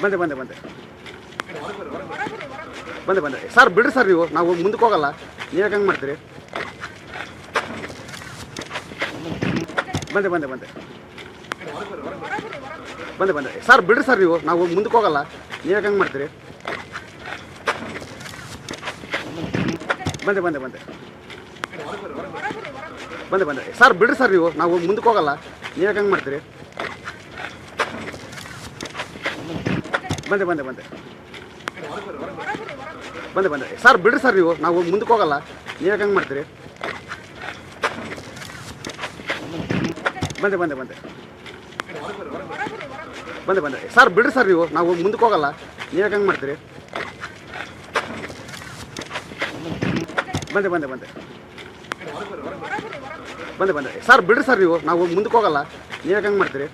ಬಂದೆ ಬಂದೆ ಬಂದೆ ಬಂದೆ ಬಂದೆ ಸರ್ ಬಿಡ್ರಿ ಸರ್ ನೀವು ನಾವು ಮುಂದಕ್ಕೆ ಹೋಗಲ್ಲ ನೀವು ಹೆಂಗೆ ಮಾಡ್ತೀರಿ ಬಂದೆ ಬಂದೆ ಬಂದೆ ಬಂದೆ ಬಂದೆ ಸರ್ ಬಿಡ್ರಿ ಸರ್ ನೀವು ನಾವು ಮುಂದಕ್ಕೆ ಹೋಗಲ್ಲ ನೀವು ಹೆಂಗೆ ಮಾಡ್ತೀರಿ ಬಂದೆ ಬಂದೆ ಬಂದೆ ಬಂದೆ ಬಂದೆ ಸರ್ ಬಿಡ್ರಿ ಸರ್ ನೀವು ನಾವು ಮುಂದಕ್ಕೆ ಹೋಗಲ್ಲ ನೀವು ಹೆಂಗೆ ಮಾಡ್ತೀರಿ ಬಂದೆ ಬಂದೆ ಬಂದೆ ಬಂದೆ ಬಂದೆ ಸರ್ ಬಿಡ್ರಿ ಸರ್ ನೀವು ನಾವು ಮುಂದಕ್ಕೆ ಹೋಗಲ್ಲ ನೀವು ಹೆಂಗೆ ಮಾಡ್ತೀರಿ ಬಂದೆ ಬಂದೆ ಬಂದೆ ಬಂದೆ ಬಂದೆ ಸರ್ ಬಿಡ್ರಿ ಸರ್ ನೀವು ನಾವು ಮುಂದಕ್ಕೆ ಹೋಗಲ್ಲ ನೀವು ಹೆಂಗೆ ಮಾಡ್ತೀರಿ ಬಂದೆ ಬಂದೆ ಬಂದೆ ಬಂದೆ ಬಂದೆ ಸರ್ ಬಿಡ್ರಿ ಸರ್ ನೀವು ನಾವು ಮುಂದಕ್ಕೆ ಹೋಗಲ್ಲ ನೀವು ಹೆಂಗೆ ಮಾಡ್ತೀರಿ